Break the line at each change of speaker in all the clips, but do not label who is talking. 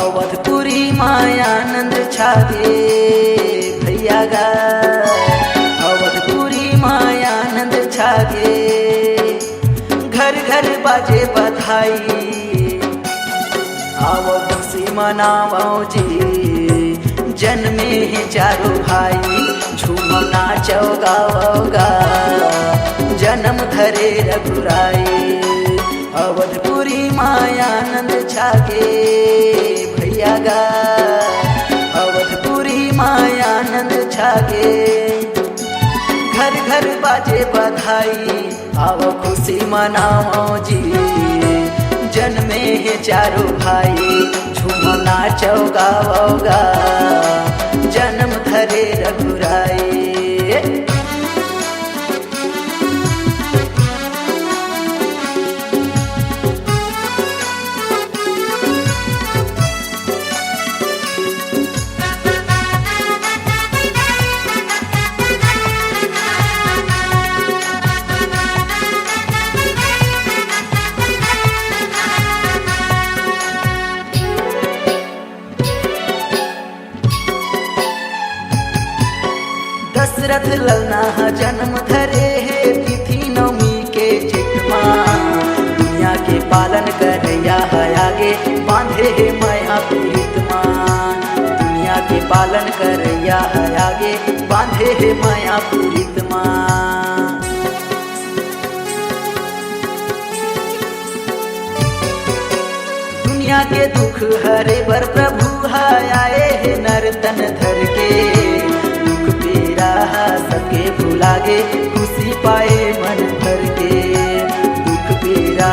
अवधपुरी मायानंद छागे भैया गा, अवधपुरी मायानंद छागे। घर घर बाजे बधाई आओ खुशी मनाओ जी, जन्मे हैं चारों भाई। झूमो नाचो गाओ गा, जन्म धरे रघुराई। अवधपुरी मायानंद छागे भैया गा, अवधपुरी मायानंद छागे। घर घर बाजे बधाई आओ खुशी मनाओ जी, जन्मे हैं चारों भाई। झूमो नाचो गाओ गा, जन्म धरे रघुराई। दशरथ ललना जन्म धरे है तिथि नवमी के चितमा। दुनिया के पालन करैया है आगे, बांधे है माया पीड़ितमा। दुनिया के पालन करैया है आगे, बांधे है माया पीड़ितमा। दुनिया के दुख हरे बर प्रभु है आए है नर तन धर के। सबके भुलागे खुशी पाए मन भर के। दुख पीड़ा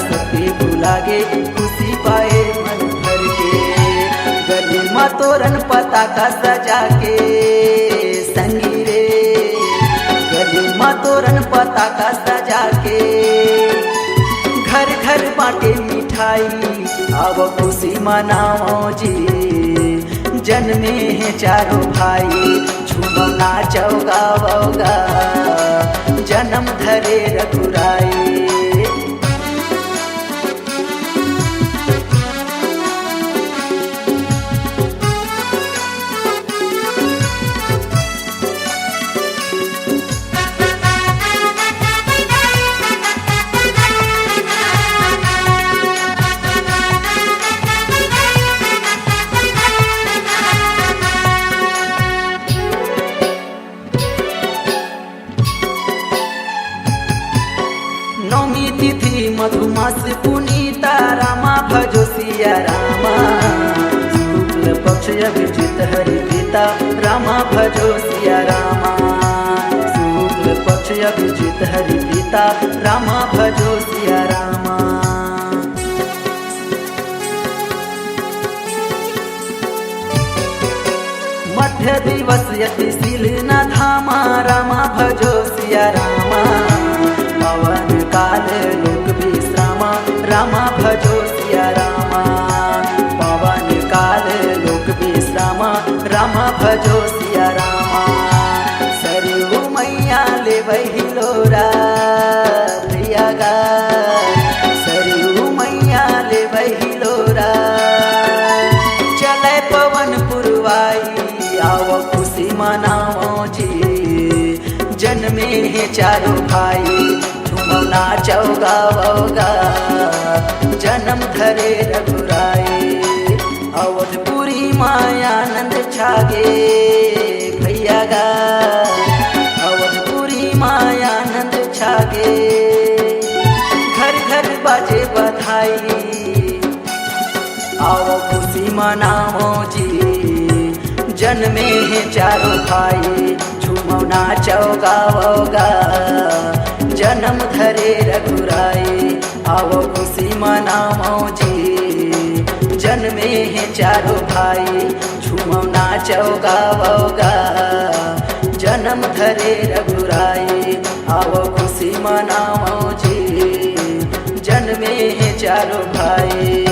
सबके भुलागे खुशी पाए मन भर के। गली माँ तोरण पताका सजा के संगी रे, गली माँ तोरण पताका सजा के। घर घर बांटे मिठाई आओ खुशी मनाओ जी, जन्मे हैं चारों भाई। झूमो नाचो गाओ गा, जन्म धरे रघुराई। नवमी तिथि मधुमास पुनीता, रामा भजो सिया रामा। शुक्ल पक्ष अभिजित हरि पिता, रामा भजो सिया रामा। शुक्ल पक्ष अभिजित हरि पिता, रामा भजो सिया रामा। मध्य दिवस यतिशील न धामा, रामा भजो सिया रामा। पवन काल लोक विश्रामा, रामा भजो सिया रामा। पवन काल लोक विश्रामा, रामा भजो सिया रामा। सरयू मैया ले वही लोरा भैया गा, सरयू मैया ले वही लोरा। चले पवन पुरवाई आओ खुशी मनाओ जी, जन्मे हैं चारों भाई। झूमो नाचो गाओ गा, जन्म धरे रघुराई। अवधपुरी मायानंद छागे भैया गा, अवधपुरी मायानंद छागे। घर घर बाजे बधाई आओ खुशी मनाओ जी, जन्मे हैं चारों भाई। झूमो नाचो गाओ गा, जन्म धरे रघुराई। आओ खुशी मनाओ जी, जन्मे हैं चारों भाई। झूमो नाचो गाओ गा, जन्म धरे रघुराई। आओ खुशी मनाओ जी, जन्मे हैं चारों भाई।